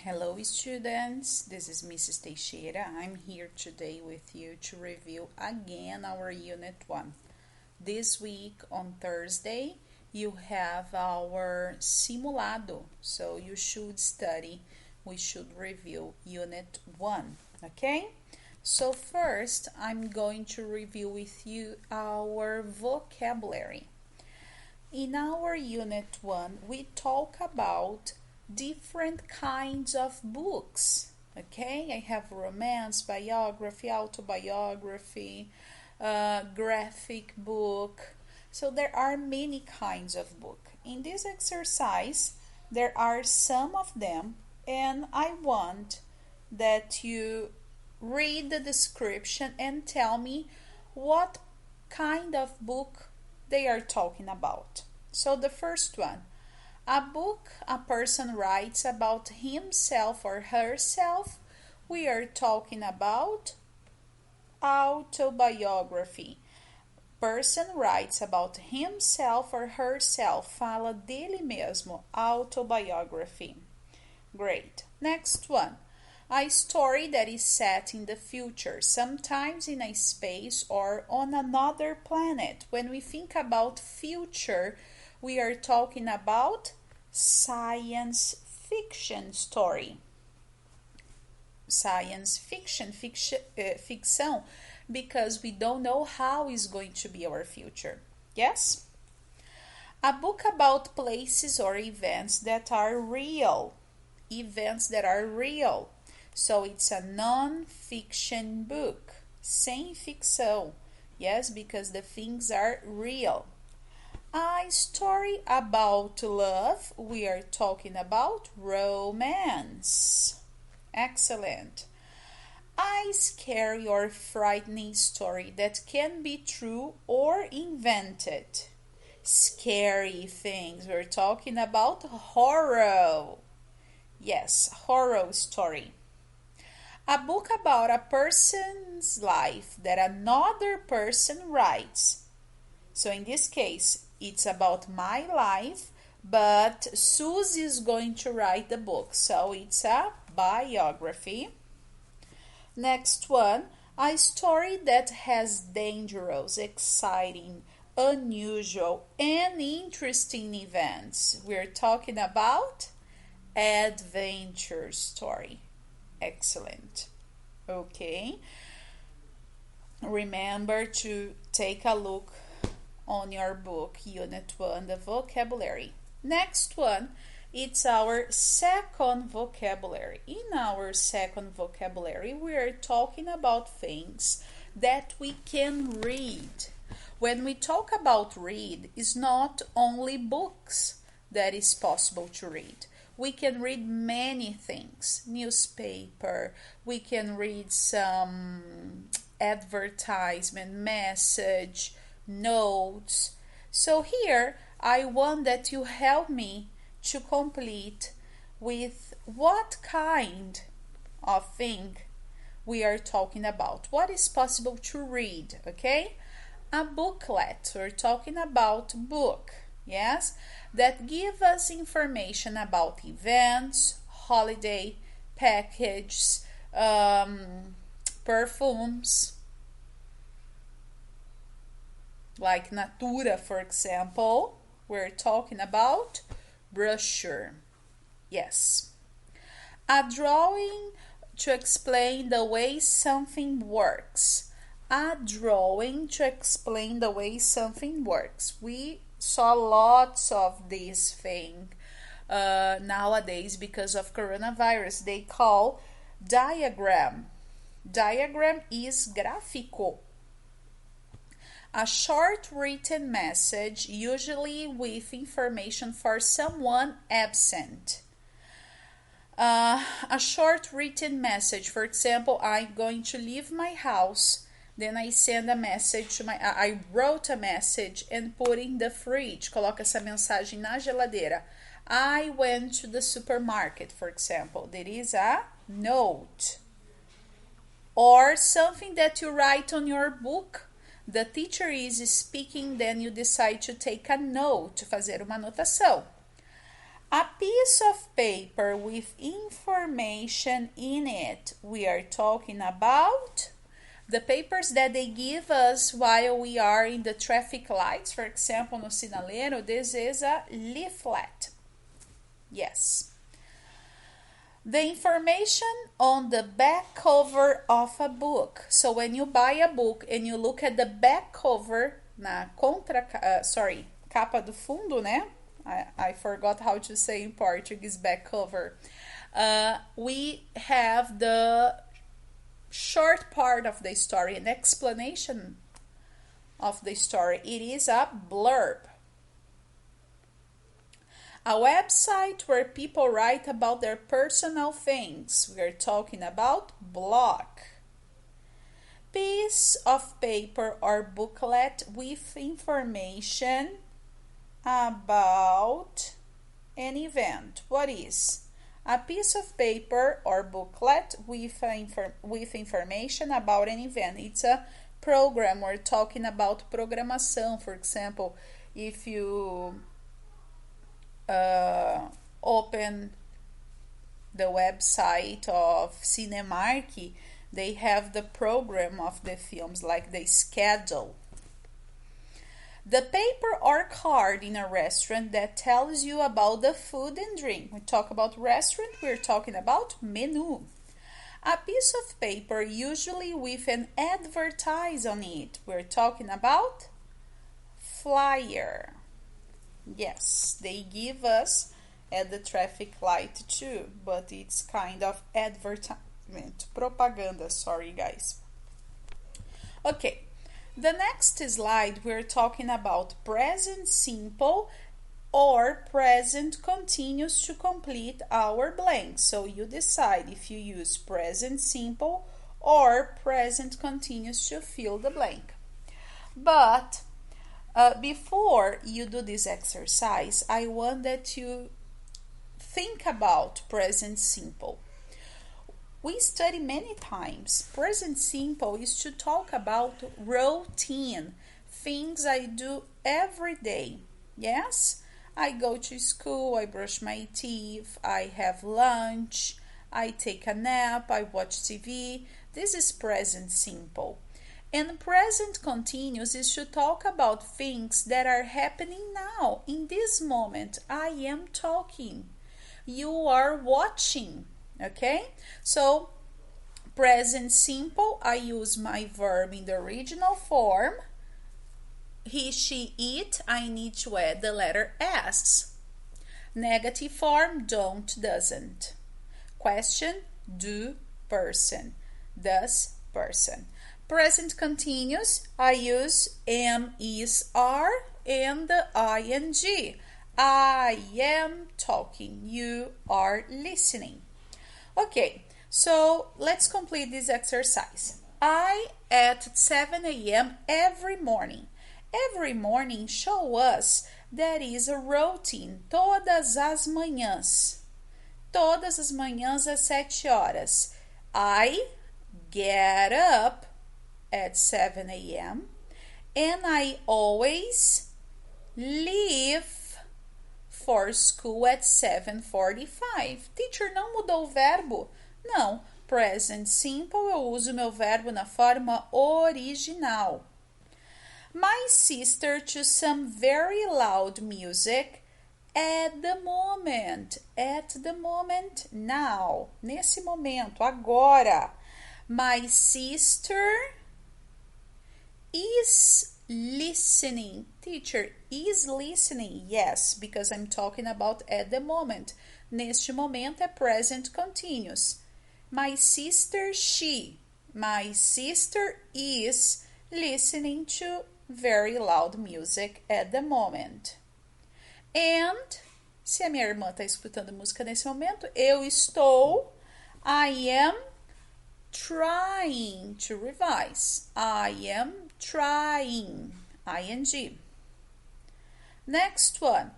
Hello students, this is Mrs. Teixeira. I'm here today with you to review again our Unit 1. This week on Thursday, you have our simulado, so you should study, we should review Unit 1, okay? So first, I'm going to review with you our vocabulary. In our Unit 1, we talk about different kinds of books. Okay, I have romance, biography, autobiography, graphic book. So there are many kinds of book. In this exercise, there are some of them, and I want that you read the description and tell me what kind of book they are talking about. So the first one, a book a person writes about himself or herself. We are talking about autobiography. Person writes about himself or herself. Fala dele mesmo. Autobiography. Great. Next one. A story that is set in the future, sometimes in a space or on another planet. When we think about future, we are talking about science fiction story. Science fiction, ficção, because we don't know how is going to be our future. Yes? A book about places or events that are real. Events that are real. So it's a non-fiction book. Sem ficção. Yes, because the things are real. A story about love, we are talking about romance. Excellent. A scary or frightening story that can be true or invented. Scary things, we're talking about horror. Yes, horror story. A book about a person's life that another person writes. So in this case, it's about my life, but Susie is going to write the book. So it's a biography. Next one, a story that has dangerous, exciting, unusual, and interesting events. We're talking about adventure story. Excellent. Okay. Remember to take a look on your book, Unit 1, the vocabulary. Next one, it's our second vocabulary. In our second vocabulary, we are talking about things that we can read. When we talk about read, it's not only books that is possible to read. We can read many things, newspaper, we can read some advertisement, message, notes. So here I want that you help me to complete with what kind of thing we are talking about. What is possible to read, okay? A booklet, we're talking about book, yes? That give us information about events, holiday, packages, perfumes, like Natura, for example. We're talking about brochure. Yes. A drawing to explain the way something works. A drawing to explain the way something works. We saw lots of this thing nowadays because of coronavirus. They call diagram. Diagram is gráfico. A short written message, usually with information for someone absent. A short written message, for example, I'm going to leave my house. Then I send a message to I wrote a message and put in the fridge. Coloca essa mensagem na geladeira. I went to the supermarket, for example. There is a note. Or something that you write on your book. The teacher is speaking, then you decide to take a note, fazer uma anotação. A piece of paper with information in it. We are talking about the papers that they give us while we are in the traffic lights. For example, no sinaleiro, this is a leaflet. Yes. The information on the back cover of a book. So when you buy a book and you look at the back cover, capa do fundo, né? I forgot how to say in Portuguese back cover. We have the short part of the story, an explanation of the story. It is a blurb. A website where people write about their personal things. We are talking about blog. Piece of paper or booklet with information about an event. What is? A piece of paper or booklet with information about an event. It's a program. We're talking about programação. For example, if you open the website of Cinemark, they have the program of the films, like the schedule. The paper or card in a restaurant that tells you about the food and drink. We talk about restaurant, we're talking about menu. A piece of paper, usually with an advertise on it. We're talking about flyer. Yes, they give us at the traffic light too, but it's kind of advertisement, propaganda, sorry guys. Okay. The next slide, we're talking about present simple or present continuous to complete our blank. So you decide if you use present simple or present continuous to fill the blank. But before you do this exercise, I want that you think about present simple. We study many times. Present simple is to talk about routine, things I do every day. Yes, I go to school, I brush my teeth, I have lunch, I take a nap, I watch TV. This is present simple. And present continuous is to talk about things that are happening now. In this moment, I am talking. You are watching. Okay, so present simple, I use my verb in the original form. He, she, it, I need to add the letter S. Negative form, don't, doesn't. Question, do, person. Does, person. Present continuous, I use am, is, are, and the ing. I am talking. You are listening. Okay, so let's complete this exercise. I at 7 a.m. every morning. Every morning show us that is a routine. Todas as manhãs. Todas as manhãs às 7 horas. I get up at 7 a.m. and I always leave for school at 7:45. Teacher, não mudou o verbo? Não. Present simple, eu uso meu verbo na forma original. My sister to some very loud music at the moment. At the moment, now. Nesse momento, agora. My sister is listening. Teacher, is listening? Yes, because I'm talking about at the moment. Neste momento é present continuous. My sister, she. My sister is listening to very loud music at the moment. And, se a minha irmã está escutando música nesse momento, eu estou, I am trying to revise. I am trying, ing. Next one.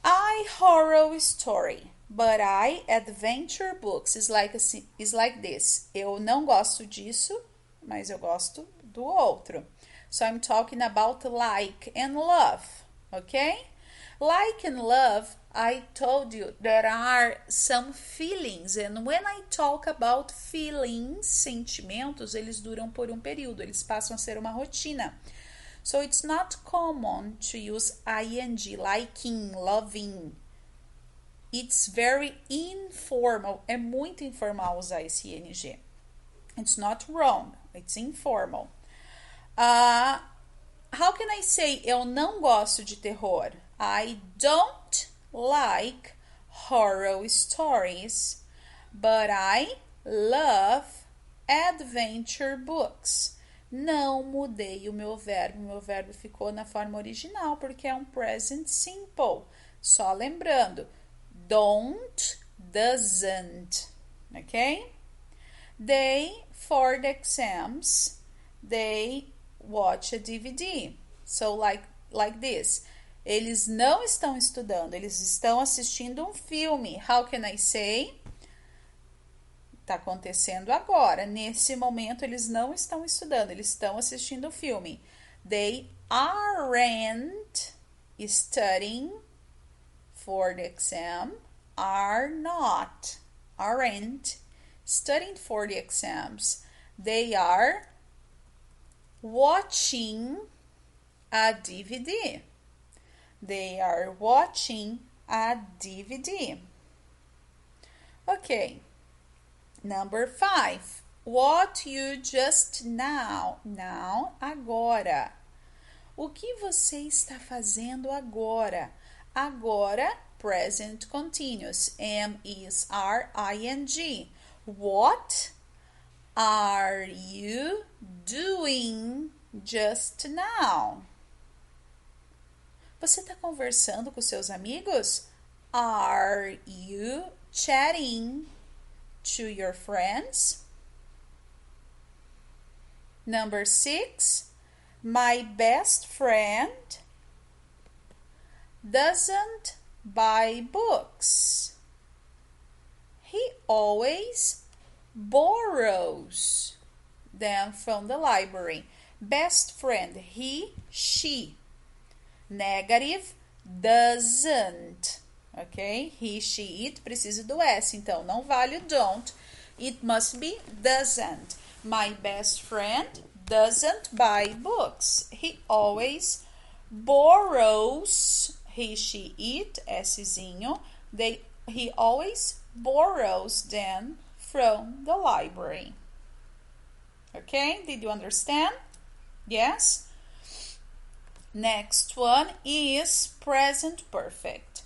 I horror story, but I adventure books. Is like this. Eu não gosto disso, mas eu gosto do outro. So I'm talking about like and love, okay? Like and love, I told you there are some feelings, and when I talk about feelings, sentimentos, eles duram por um período, eles passam a ser uma rotina. So it's not common to use ing, liking, loving. It's very informal, é muito informal usar esse ing. It's not wrong, it's informal. How can I say eu não gosto de terror? I don't like horror stories, but I love adventure books. Não mudei o meu verbo ficou na forma original porque é um present simple. Só lembrando, don't, doesn't, ok? They, for the exams, they watch a DVD. So like this. Eles não estão estudando, eles estão assistindo um filme. How can I say? Está acontecendo agora. Nesse momento, eles não estão estudando, eles estão assistindo o filme. They aren't studying for the exam. Are not. Aren't studying for the exams. They are watching a DVD. They are watching a DVD. Okay. Number 5. What you just now. Now, agora. O que você está fazendo agora? Agora, present continuous. Am, is, are, ing. What are you doing just now? Você está conversando com seus amigos? Are you chatting to your friends? Number 6. My best friend doesn't buy books. He always borrows them from the library. Best friend, he, she. Negative, doesn't. Ok? He, she, it precisa do S, então não vale o don't. It must be doesn't. My best friend doesn't buy books. He always borrows. He, she, it, Szinho. He always borrows them from the library. Okay? Did you understand? Yes? Next one is present perfect.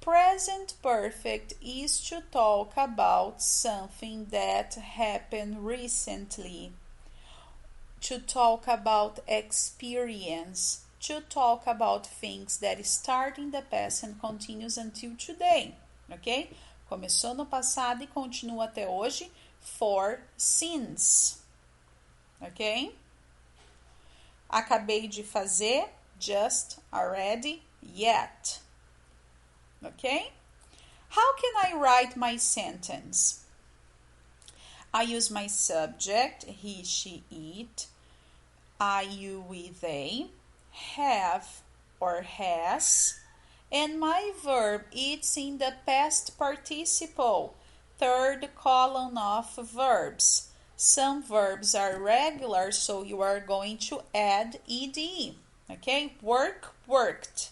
Present perfect is to talk about something that happened recently, to talk about experience, to talk about things that start in the past and continues until today, ok? Começou no passado e continua até hoje, for since, ok? Acabei de fazer, just, already, yet. Okay? How can I write my sentence? I use my subject, he, she, it, I, you, we, they, have or has, and my verb, it's in the past participle, third column of verbs. Some verbs are regular, so you are going to add ed. Okay? Work, worked.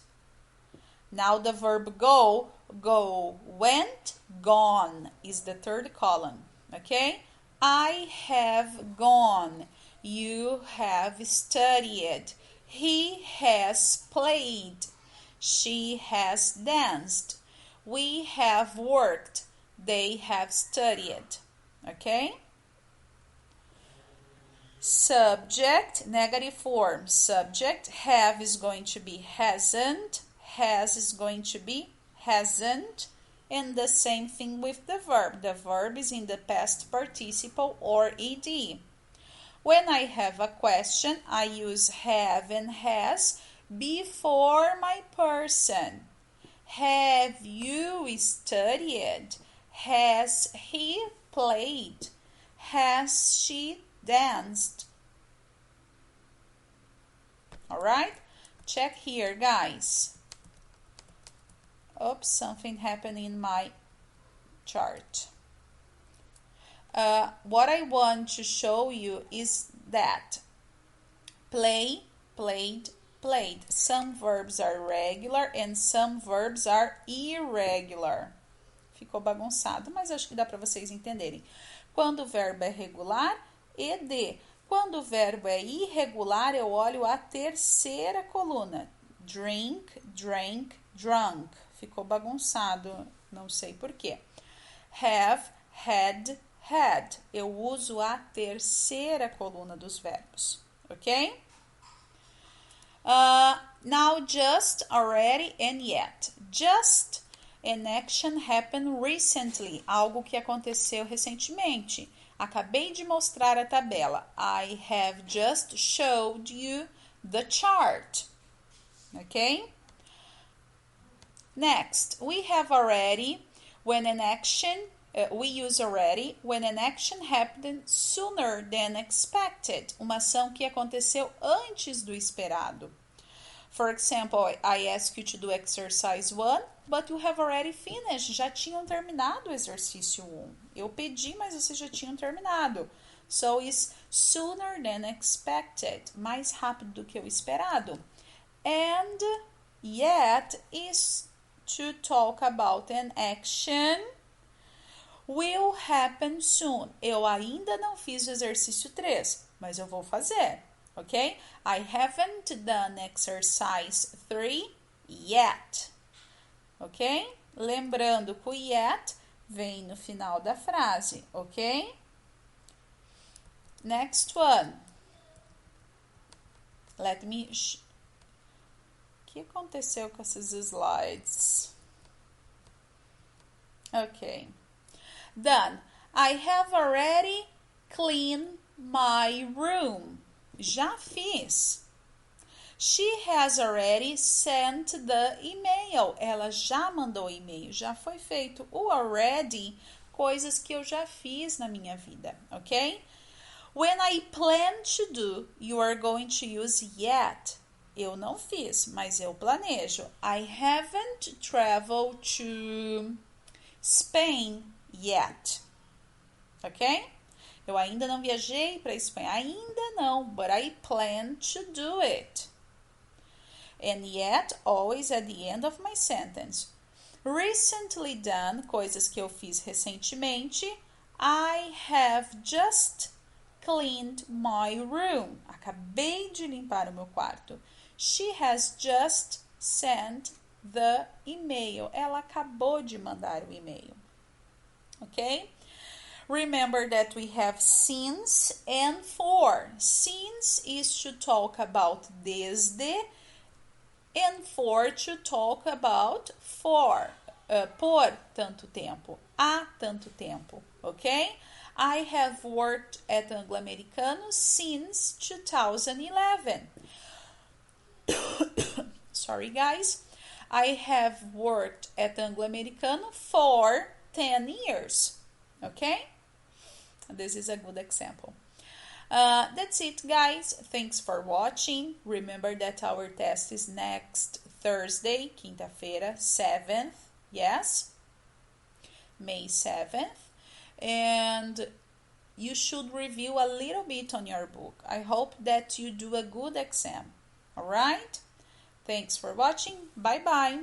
Now the verb go, go, went, gone is the third column. Okay? I have gone. You have studied. He has played. She has danced. We have worked. They have studied. Okay? Subject, negative form. Subject, have is going to be hasn't. Has is going to be hasn't. And the same thing with the verb. The verb is in the past participle or ed. When I have a question, I use have and has before my person. Have you studied? Has he played? Has she danced? All right? Check here, guys. Oops, something happened in my chart. What I want to show you is that play, played, played. Some verbs are regular and some verbs are irregular. Ficou bagunçado, mas acho que dá para vocês entenderem. Quando o verbo é regular, ed. Quando o verbo é irregular, eu olho a terceira coluna. Drink, drank, drunk. Ficou bagunçado, não sei porquê. Have, had, had. Eu uso a terceira coluna dos verbos, ok? Now just, already, and yet. Just, an action happened recently. Algo que aconteceu recentemente. Acabei de mostrar a tabela. I have just showed you the chart. Okay? Next, we have already. When an action, we use already. When an action happened sooner than expected. Uma ação que aconteceu antes do esperado. For example, I ask you to do exercise 1, but you have already finished. Já tinham terminado o exercício 1. Eu pedi, mas vocês já tinham terminado. So, it's sooner than expected. Mais rápido do que o esperado. And yet is to talk about an action will happen soon. Eu ainda não fiz o exercício 3, mas eu vou fazer. Ok? I haven't done exercise 3 yet. Ok? Lembrando que o yet vem no final da frase. Ok? Next one. Let me... O que aconteceu com esses slides? Ok. Done. I have already cleaned my room. Já fiz. She has already sent the email. Ela já mandou o e-mail, já foi feito. O already, coisas que eu já fiz na minha vida, ok? When I plan to do, you are going to use yet. Eu não fiz, mas eu planejo. I haven't traveled to Spain yet. Ok? Eu ainda não viajei para a Espanha. Ainda não, but I plan to do it. And yet, always at the end of my sentence. Recently done, coisas que eu fiz recentemente. I have just cleaned my room. Acabei de limpar o meu quarto. She has just sent the email. Ela acabou de mandar o e-mail. Ok? Remember that we have since and for. Since is to talk about desde, and for to talk about for. Por tanto tempo, há tanto tempo, ok? I have worked at Anglo-Americano since 2011. Sorry, guys. I have worked at Anglo-Americano for 10 years, okay? This is a good example. That's it, guys. Thanks for watching. Remember that our test is next Thursday, quinta-feira, 7th. Yes, May 7th. And you should review a little bit on your book. I hope that you do a good exam. All right? Thanks for watching. Bye-bye.